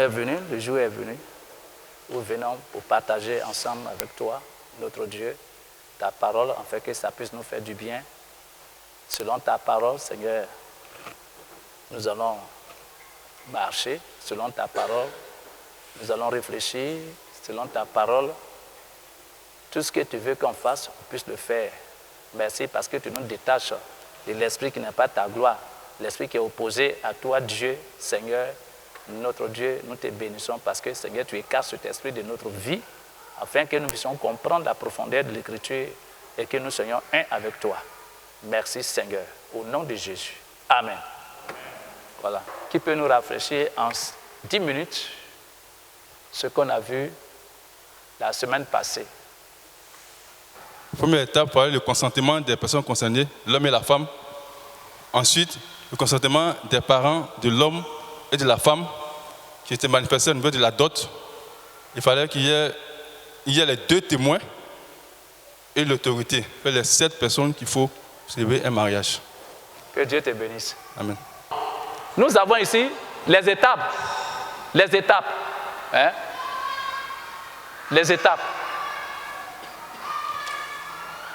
est venu, le jour est venu, où venons pour partager ensemble avec toi, notre Dieu, ta parole, afin que ça puisse nous faire du bien. Selon ta parole, Seigneur, nous allons marcher. Selon ta parole, nous allons réfléchir. Selon ta parole, tout ce que tu veux qu'on fasse, on puisse le faire. Merci parce que tu nous détaches de l'esprit qui n'est pas ta gloire, l'esprit qui est opposé à toi, Dieu, Seigneur, notre Dieu. Nous te bénissons parce que, Seigneur, tu écartes cet esprit de notre vie, afin que nous puissions comprendre la profondeur de l'Écriture et que nous soyons un avec toi. Merci, Seigneur, au nom de Jésus. Amen. Voilà. Qui peut nous rafraîchir en 10 minutes ce qu'on a vu la semaine passée? Première étape, parler du consentement des personnes concernées, l'homme et la femme. Ensuite, le consentement des parents de l'homme et de la femme qui était manifesté au niveau de la dot. Il fallait qu'il y ait les 2 témoins et l'autorité. Les 7 personnes qu'il faut célébrer un mariage. Que Dieu te bénisse. Amen. Nous avons ici les étapes. Les étapes. Hein? Les étapes.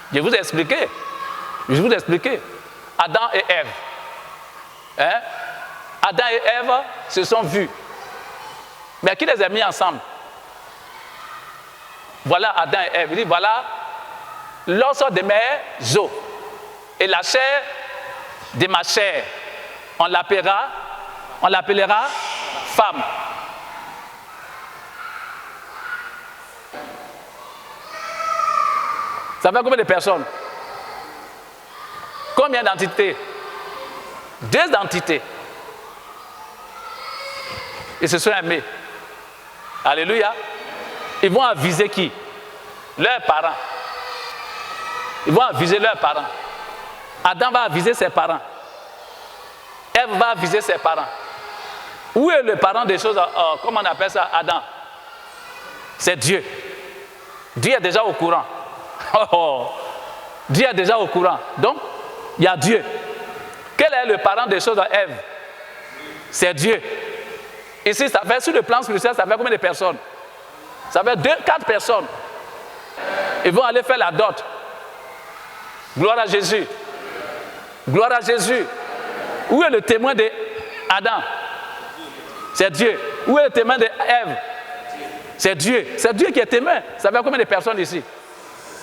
Je vais vous expliquer. Adam et Ève. Hein? Adam et Ève se sont vus. Mais qui les a mis ensemble? Voilà Adam et Ève. Il dit voilà l'os de mes os et la chair de ma chair. On l'appellera femme. Ça fait combien de personnes? Combien d'entités? 2 entités. Ils se sont aimés. Alléluia. Ils vont aviser qui? Leurs parents. Ils vont aviser leurs parents. Adam va aviser ses parents. Ève va aviser ses parents. Où est le parent des choses? Comment on appelle ça? Adam. C'est Dieu. Dieu est déjà au courant. Dieu est déjà au courant. Donc, il y a Dieu. Quel est le parent des choses à Ève? C'est Dieu. Ici, ça fait, sur le plan spirituel, ça fait combien de personnes? Ça fait 4 personnes. Ils vont aller faire la dot. Gloire à Jésus. Gloire à Jésus. Où est le témoin d'Adam? C'est Dieu. Où est le témoin d'Ève? C'est Dieu. C'est Dieu qui est témoin. Ça fait combien de personnes ici?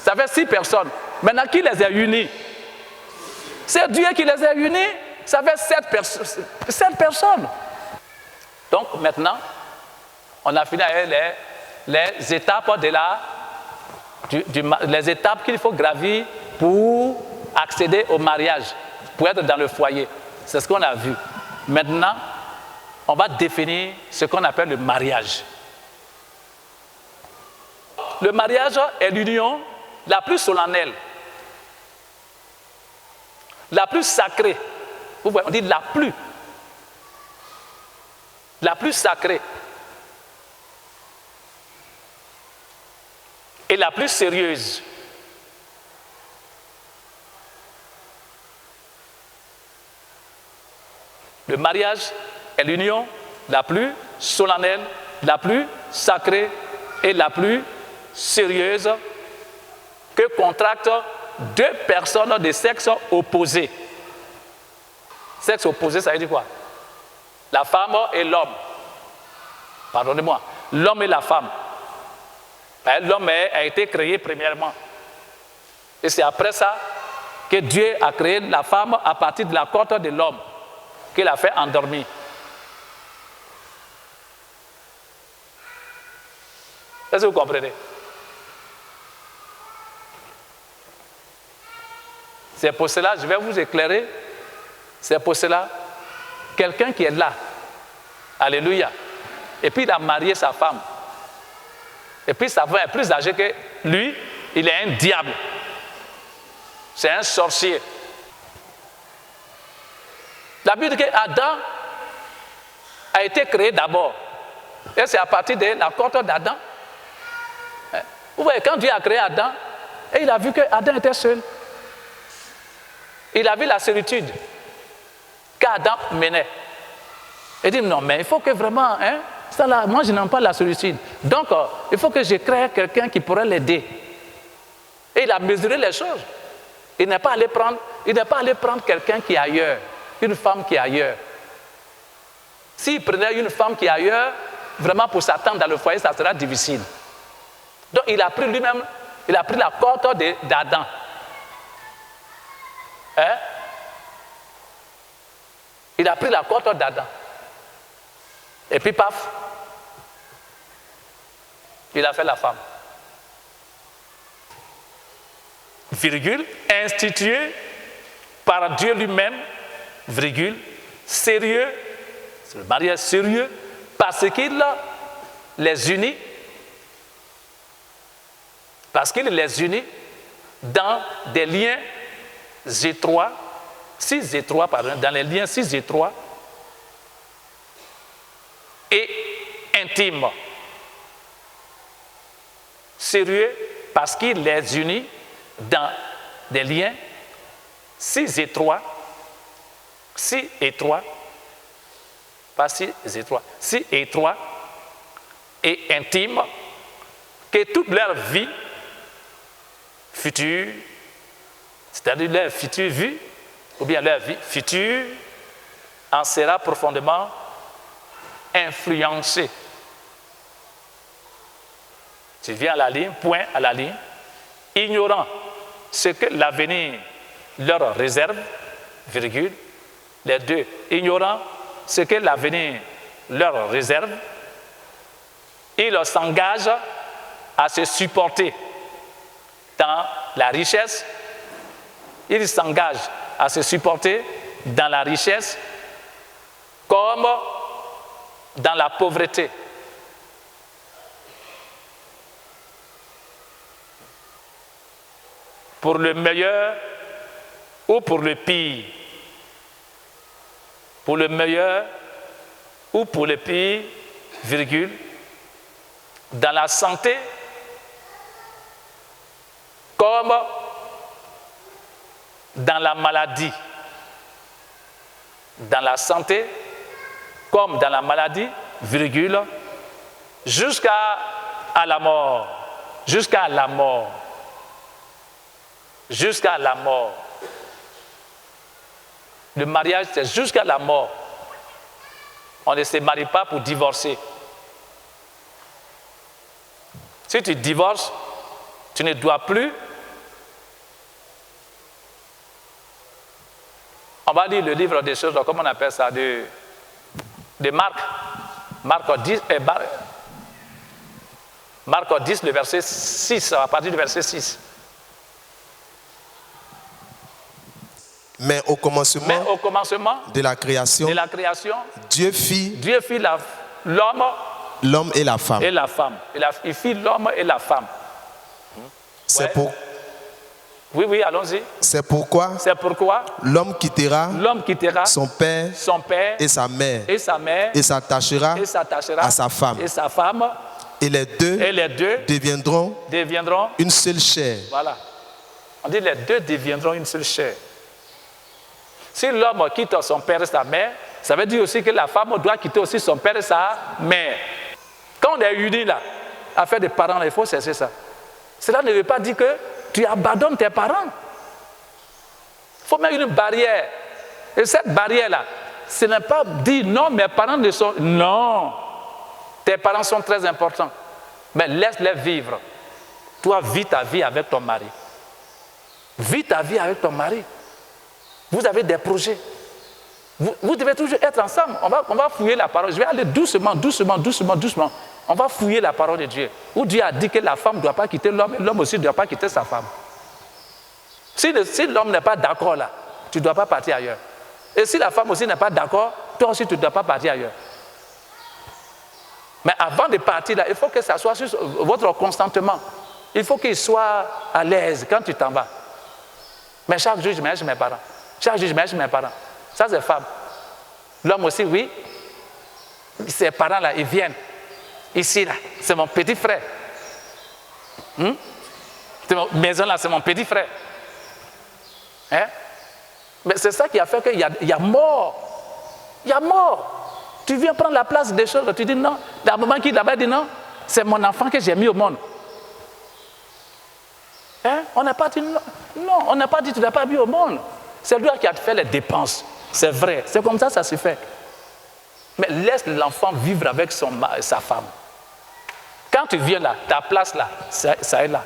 Ça fait 6 personnes. Maintenant, qui les a unis? C'est Dieu qui les a unis. Ça fait 7 personnes. Donc maintenant, on a fini avec les étapes les étapes qu'il faut gravir pour accéder au mariage, pour être dans le foyer. C'est ce qu'on a vu. Maintenant, on va définir ce qu'on appelle le mariage. Le mariage est l'union la plus solennelle, la plus sacrée. Vous voyez, on dit la plus sacrée et la plus sérieuse. Le mariage est l'union la plus solennelle, la plus sacrée et la plus sérieuse que contractent 2 personnes de sexe opposé. Sexe opposé, ça veut dire quoi? La femme et l'homme. Pardonnez-moi. L'homme et la femme. L'homme a été créé premièrement. Et c'est après ça que Dieu a créé la femme à partir de la côte de l'homme, qu'il a fait endormir. Est-ce que vous comprenez? C'est pour cela, je vais vous éclairer, c'est pour cela, quelqu'un qui est là, alléluia, et puis il a marié sa femme, et puis sa femme est plus âgée que lui, il est un diable, c'est un sorcier. La Bible dit qu'Adam a été créé d'abord, et c'est à partir de la côte d'Adam. Vous voyez, quand Dieu a créé Adam, et il a vu que Adam était seul. Il a vu la solitude qu'Adam menait. Il dit non, mais il faut que vraiment, Ça là, moi, je n'aime pas la solitude. Donc, il faut que je crée quelqu'un qui pourrait l'aider. Et il a mesuré les choses. Il n'est pas allé prendre quelqu'un qui est ailleurs, une femme qui est ailleurs. S'il prenait une femme qui est ailleurs, vraiment pour s'attendre dans le foyer, ça sera difficile. Donc, il a pris lui-même, il a pris la côte d'Adam. Hein? Il a pris la côte d'Adam. Et puis, paf, il a fait la femme. Virgule, institué par Dieu lui-même, virgule, sérieux, c'est le mariage sérieux, parce qu'il les unit, dans des liens étroits, dans les liens si étroits et intimes. Sérieux, parce qu'il les unit dans des liens si étroits, pas si étroits et intimes, que toute leur vie future, c'est-à-dire leur future vie, ou bien leur vie future, en sera profondément influencée. Tu viens à la ligne, point à la ligne, ignorant ce que l'avenir leur réserve, virgule, les deux, ignorant ce que l'avenir leur réserve, ils s'engagent à se supporter dans la richesse, ils s'engagent à se supporter dans la richesse comme dans la pauvreté. Pour le meilleur ou pour le pire. Pour le meilleur ou pour le pire, virgule, dans la santé comme dans la maladie. Dans la santé comme dans la maladie, virgule, jusqu'à la mort. Jusqu'à la mort. Jusqu'à la mort. Le mariage, c'est jusqu'à la mort. On ne se marie pas pour divorcer. Si tu divorces, tu ne dois plus. On va lire le livre des choses, comment on appelle ça, de Marc. Marc 10, le verset 6, à partir du verset 6. Mais au commencement de la création, Dieu fit l'homme et la femme. Il fit l'homme et la femme. Oui, allons-y. C'est pourquoi l'homme quittera son père et sa mère et s'attachera à sa femme. Et les deux deviendront une seule chair. Voilà. On dit les deux deviendront une seule chair. Si l'homme quitte son père et sa mère, ça veut dire aussi que la femme doit quitter aussi son père et sa mère. Quand on est unis là, à faire des parents, il faut cesser ça. Cela ne veut pas dire que tu abandonnes tes parents. Il faut mettre une barrière. Et cette barrière-là, ce n'est pas dire non, mes parents ne sont... Non, tes parents sont très importants. Mais laisse-les vivre. Toi, vis ta vie avec ton mari. Vis ta vie avec ton mari. Vous avez des projets. Vous devez toujours être ensemble. On va fouiller la parole. Je vais aller doucement. On va fouiller la parole de Dieu. Où Dieu a dit que la femme ne doit pas quitter l'homme et l'homme aussi ne doit pas quitter sa femme. Si l'homme n'est pas d'accord là, tu ne dois pas partir ailleurs. Et si la femme aussi n'est pas d'accord, toi aussi tu ne dois pas partir ailleurs. Mais avant de partir là, il faut que ça soit sur votre consentement. Il faut qu'il soit à l'aise quand tu t'en vas. Mais chaque jour, je mets chez mes parents. Chaque jour, je mets chez mes parents. Ça, c'est femme. L'homme aussi, oui. Ses parents là, ils viennent. Ici, là, c'est mon petit frère. Maison là, c'est mon petit frère. Hein? Mais c'est ça qui a fait qu'il y a mort. Il y a mort. Tu viens prendre la place des choses, tu dis non. La maman qui là-bas dit non, c'est mon enfant que j'ai mis au monde. Hein? On n'a pas dit non. Non, on n'a pas dit tu ne l'as pas mis au monde. C'est lui qui a fait les dépenses. C'est vrai, c'est comme ça se fait. Mais laisse l'enfant vivre avec sa femme. Quand tu viens là, ta place là, ça est là.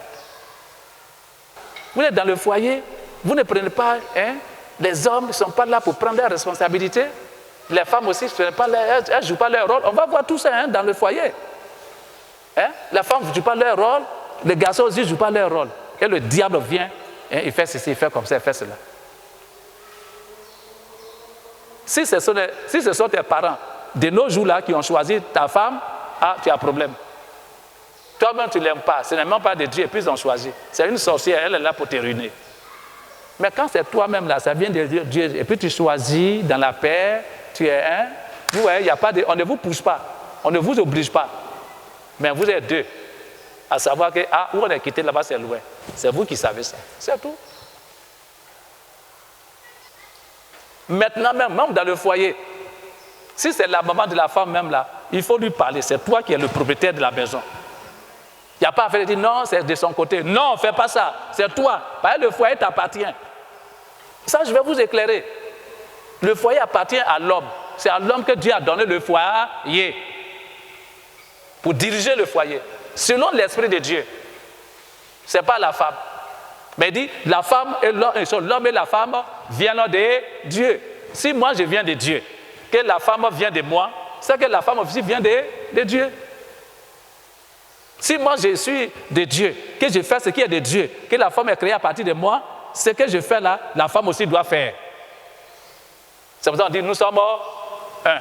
Vous êtes dans le foyer, vous ne prenez pas, hein, les hommes ne sont pas là pour prendre leurs responsabilités. Les femmes aussi, elles ne jouent pas leur rôle. On va voir tout ça, hein, dans le foyer. Hein? Les femmes ne jouent pas leur rôle, les garçons aussi ne jouent pas leur rôle. Et le diable vient, hein, il fait ceci, il fait comme ça, il fait cela. Si ce sont tes parents, de nos jours-là, qui ont choisi ta femme, tu as un problème. Toi-même, tu ne l'aimes pas, ce n'est même pas de Dieu, et puis ils ont choisi. C'est une sorcière, elle est là pour te ruiner. Mais quand c'est toi-même là, ça vient de Dieu, et puis tu choisis dans la paix, tu es un, vous voyez, on ne vous pousse pas, on ne vous oblige pas. Mais vous êtes deux, à savoir que, où on est quitté là-bas, c'est loin. C'est vous qui savez ça, c'est tout. Maintenant même dans le foyer, si c'est la maman de la femme même là, il faut lui parler, c'est toi qui es le propriétaire de la maison. Il n'y a pas à faire dire non, c'est de son côté. Non, fais pas ça, c'est toi. Parce que le foyer t'appartient. Ça, je vais vous éclairer. Le foyer appartient à l'homme. C'est à l'homme que Dieu a donné le foyer pour diriger le foyer, selon l'esprit de Dieu. Ce n'est pas la femme. Mais il dit, la femme et l'homme et la femme viennent de Dieu. Si moi je viens de Dieu, que la femme vient de moi, c'est que la femme aussi vient de Dieu. Si moi je suis de Dieu, que je fais ce qui est de Dieu, que la femme est créée à partir de moi, ce que je fais là, la femme aussi doit faire. C'est pour ça qu'on dit, nous sommes un. Il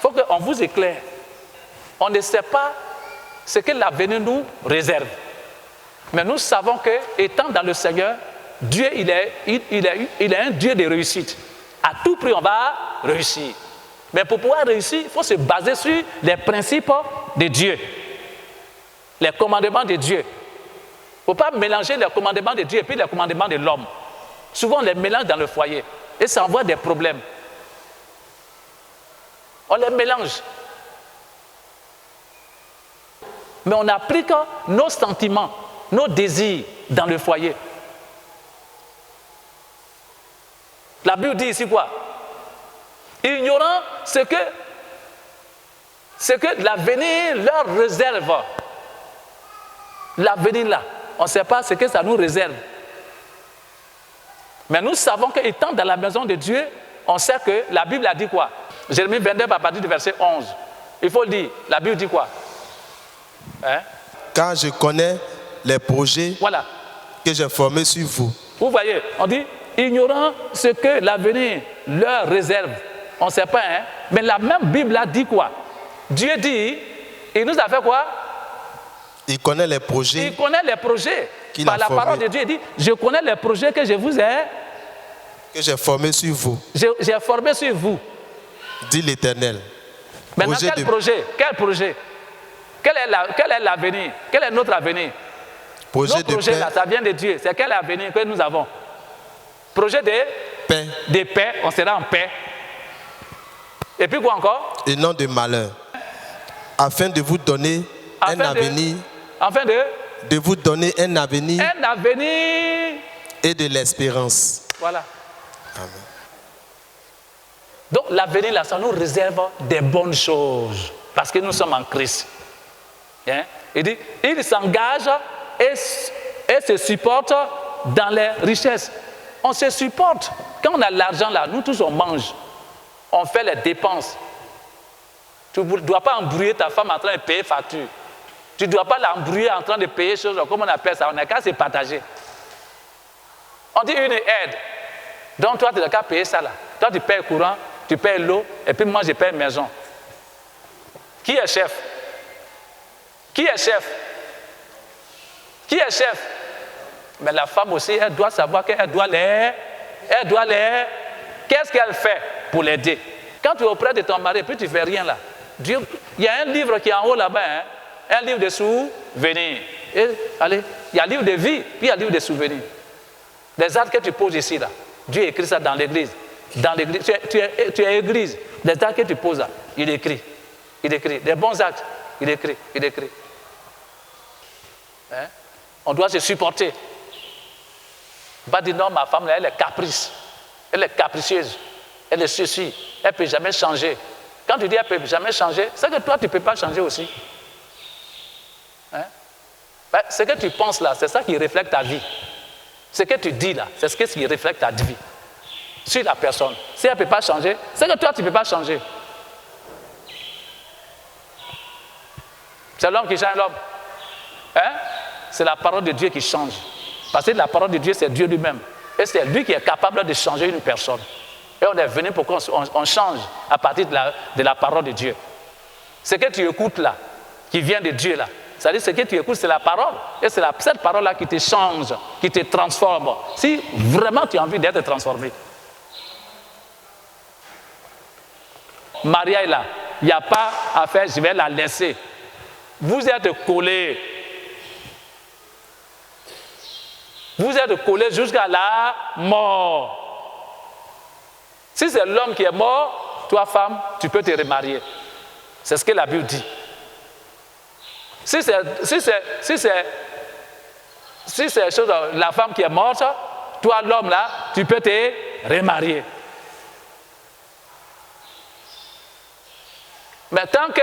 faut qu'on vous éclaire. On ne sait pas ce que l'avenir nous réserve. Mais nous savons que, étant dans le Seigneur, Dieu, il est un Dieu de réussite. À tout prix, on va réussir. Mais pour pouvoir réussir, il faut se baser sur les principes de Dieu. Les commandements de Dieu. Il ne faut pas mélanger les commandements de Dieu et puis les commandements de l'homme. Souvent, on les mélange dans le foyer et ça envoie des problèmes. On les mélange. Mais on applique nos sentiments, nos désirs dans le foyer. La Bible dit ici quoi? Ignorant ce que l'avenir leur réserve. L'avenir là, on ne sait pas ce que ça nous réserve. Mais nous savons qu'étant dans la maison de Dieu, on sait que la Bible a dit quoi? Jérémie 29 à partir du verset 11. Il faut le dire, la Bible dit quoi? Hein? Car je connais les projets que j'ai formés sur vous. Vous voyez, on dit, ignorant ce que l'avenir leur réserve. On ne sait pas, hein? Mais la même Bible a dit quoi? Dieu dit, il nous a fait quoi? Il connaît les projets. Il connaît les projets. Par la parole de Dieu, il dit, je connais les projets que je vous ai. Que j'ai formés sur vous. J'ai formé sur vous. Dit l'Éternel. Maintenant, quel projet? Quel projet? Quel est l'avenir? Quel est notre avenir? Nos projets là, ça vient de Dieu. C'est quel avenir que nous avons? Projet de paix. De paix, on sera en paix. Et puis quoi encore? Et non de malheur. Afin de vous donner un avenir. Afin de vous donner un avenir. Un avenir. Et de l'espérance. Voilà. Amen. Donc l'avenir là, ça nous réserve des bonnes choses. Parce que nous sommes en Christ. Hein? Il dit, il s'engage et se supporte dans les richesses. On se supporte. Quand on a l'argent là, nous tous on mange. On fait les dépenses. Tu ne dois pas embrouiller ta femme en train de payer facture. Tu ne dois pas l'embrouiller en train de payer choses, comme on appelle ça. On n'a qu'à se partager. On dit une aide. Donc toi, tu n'as qu'à payer ça là. Toi, tu payes courant, tu payes l'eau, et puis moi, je paye maison. Qui est chef? Qui est chef? Qui est chef? Mais la femme aussi, elle doit savoir qu'elle doit les... Qu'est-ce qu'elle fait pour l'aider? Quand tu es auprès de ton mari, puis tu ne fais rien là. Dieu, il y a un livre qui est en haut là-bas, hein? Un livre de souvenirs. Et allez, il y a un livre de vie, puis il y a un livre de souvenirs. Les actes que tu poses ici, là, Dieu écrit ça dans l'église. Dans l'église, tu es église. Les actes que tu poses là, il écrit. Il écrit. Des bons actes, il écrit. Hein? On doit se supporter. Pas dire non, ma femme, elle est caprice. Elle est capricieuse. Elle est ceci. Elle ne peut jamais changer. Quand tu dis elle ne peut jamais changer, c'est que toi, tu ne peux pas changer aussi. Hein? Ben, ce que tu penses là, c'est ça qui reflète ta vie. Ce que tu dis là, c'est ce qui reflète ta vie. Sur la personne. Si elle ne peut pas changer, c'est que toi, tu ne peux pas changer. C'est l'homme qui change l'homme. Hein? C'est la parole de Dieu qui change. Parce que la parole de Dieu, c'est Dieu lui-même. Et c'est lui qui est capable de changer une personne. Et on est venu pour qu'on change à partir de la parole de Dieu. Ce que tu écoutes là, qui vient de Dieu là, c'est-à-dire ce que tu écoutes, c'est la parole. Et c'est cette parole-là qui te change, qui te transforme. Si vraiment tu as envie d'être transformé. Maria est là. Il n'y a pas à faire, je vais la laisser. Vous êtes collés. Vous êtes collés jusqu'à la mort. Si c'est l'homme qui est mort, toi femme, tu peux te remarier. C'est ce que la Bible dit. Si c'est la femme qui est morte, toi l'homme là, tu peux te remarier. Mais tant que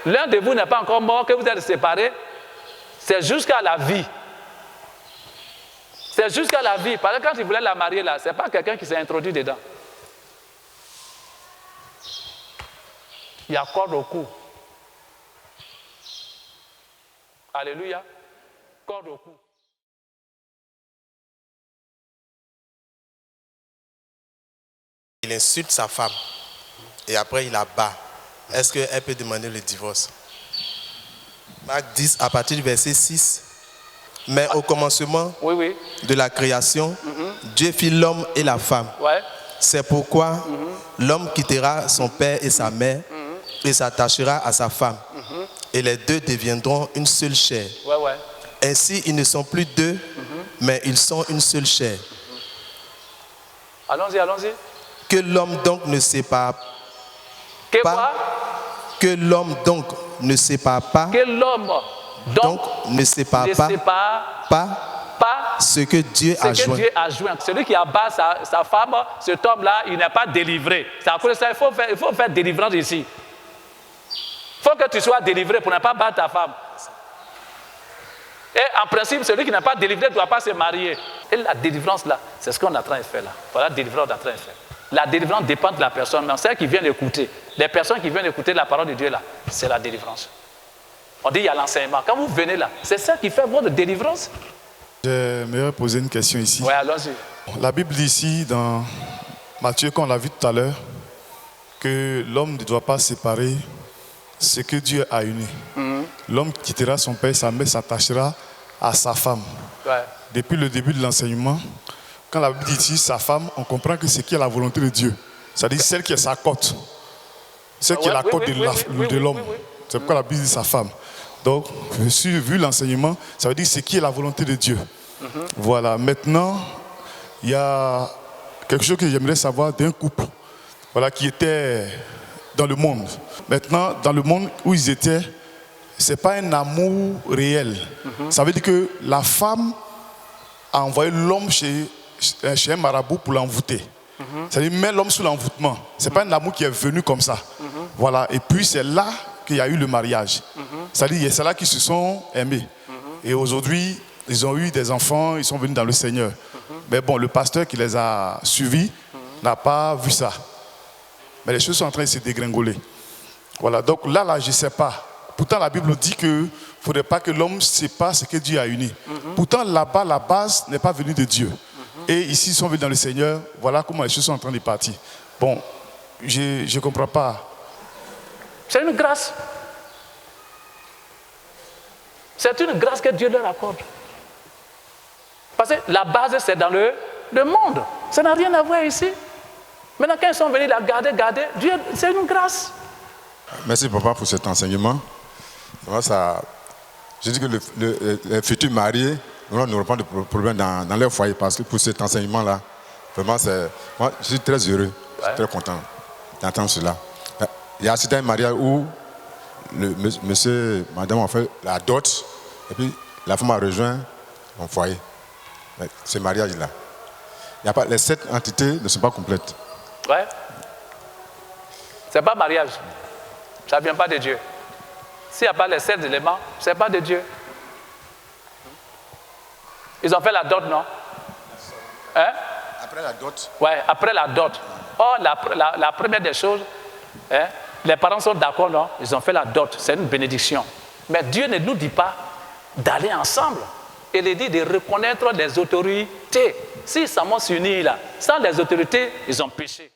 l'un de vous n'est pas encore mort, que vous êtes séparés, c'est jusqu'à la vie. C'est jusqu'à la vie. Parce que quand il voulait la marier là, ce n'est pas quelqu'un qui s'est introduit dedans. Il y a corde au cou. Alléluia. Corde au cou. Il insulte sa femme et après il la bat. Est-ce qu'elle peut demander le divorce? Marc 10, à partir du verset 6. Mais au commencement de la création, Dieu fit l'homme et la femme. Ouais. C'est pourquoi l'homme quittera son père et sa mère et s'attachera à sa femme. Et les deux deviendront une seule chair. Ouais, ouais. Ainsi, ils ne sont plus deux, mais ils sont une seule chair. Allons-y, allons-y. Que l'homme donc ne sépare pas. Que l'homme donc ne sépare pas. Que l'homme donc ne sépare pas ce que Dieu a joint. Celui qui abat sa femme, cet homme-là, il n'est pas délivré. C'est à cause de ça, il faut faire délivrance ici. Il faut que tu sois délivré pour ne pas battre ta femme. Et en principe, celui qui n'est pas délivré ne doit pas se marier. Et la délivrance là, c'est ce qu'on est en train de faire là. Voilà la délivrance qu'on est en train de faire. La délivrance dépend de la personne, mais celle qui vient d'écouter. Les personnes qui viennent d'écouter la parole de Dieu là, c'est la délivrance. On dit il y a l'enseignement. Quand vous venez là, c'est ça qui fait votre délivrance. J'aimerais poser une question ici. Oui, allons-y. La Bible dit ici, dans Matthieu, comme on l'a vu tout à l'heure, que l'homme ne doit pas séparer ce que Dieu a uni. L'homme quittera son père et sa mère, s'attachera à sa femme. Ouais. Depuis le début de l'enseignement, quand la Bible dit ici sa femme, on comprend que c'est qui est la volonté de Dieu. C'est-à-dire celle qui est sa côte. Celle qui est la côte de l'homme. C'est pourquoi la Bible dit sa femme. Donc, vu l'enseignement, ça veut dire c'est qui est la volonté de Dieu. Voilà. Maintenant, il y a quelque chose que j'aimerais savoir d'un couple, voilà, qui était dans le monde. Maintenant, dans le monde où ils étaient, c'est pas un amour réel. Ça veut dire que la femme a envoyé l'homme chez un marabout pour l'envoûter. C'est-à-dire met l'homme sous l'envoûtement. C'est pas un amour qui est venu comme ça. Voilà. Et puis c'est là qu'il y a eu le mariage. C'est-à-dire c'est là qu'ils se sont aimés. Et aujourd'hui, ils ont eu des enfants, ils sont venus dans le Seigneur. Mais bon, le pasteur qui les a suivis n'a pas vu ça. Mais les choses sont en train de se dégringoler. Voilà. Donc là, je ne sais pas. Pourtant, la Bible dit qu'il ne faudrait pas que l'homme sépare ce que Dieu a uni. Pourtant, là-bas, la base n'est pas venue de Dieu. Et ici, ils sont venus dans le Seigneur. Voilà comment les choses sont en train de partir. Bon, je ne comprends pas. C'est une grâce. C'est une grâce que Dieu leur accorde. Parce que la base, c'est dans le monde. Ça n'a rien à voir ici. Maintenant, quand ils sont venus la garder, Dieu, c'est une grâce. Merci, papa, pour cet enseignement. Je dis que les futurs mariés n'auront pas de problème dans leur foyer, parce que pour cet enseignement-là, vraiment, moi, je suis très heureux, je suis très content d'entendre cela. Il y a certains mariages où monsieur, madame ont fait la dot, et puis la femme a rejoint son foyer. Ce mariage-là. Les 7 entités ne sont pas complètes. Ouais. Ce n'est pas mariage. Ça ne vient pas de Dieu. S'il n'y a pas les 7 éléments, ce n'est pas de Dieu. Ils ont fait la dot, non? Hein? Après la dot? Oui, après la dot. Or, la première des choses, hein, les parents sont d'accord, non? Ils ont fait la dot, c'est une bénédiction. Mais Dieu ne nous dit pas d'aller ensemble. Il dit de reconnaître les autorités. S'ils s'en sont unis là, sans les autorités, ils ont péché.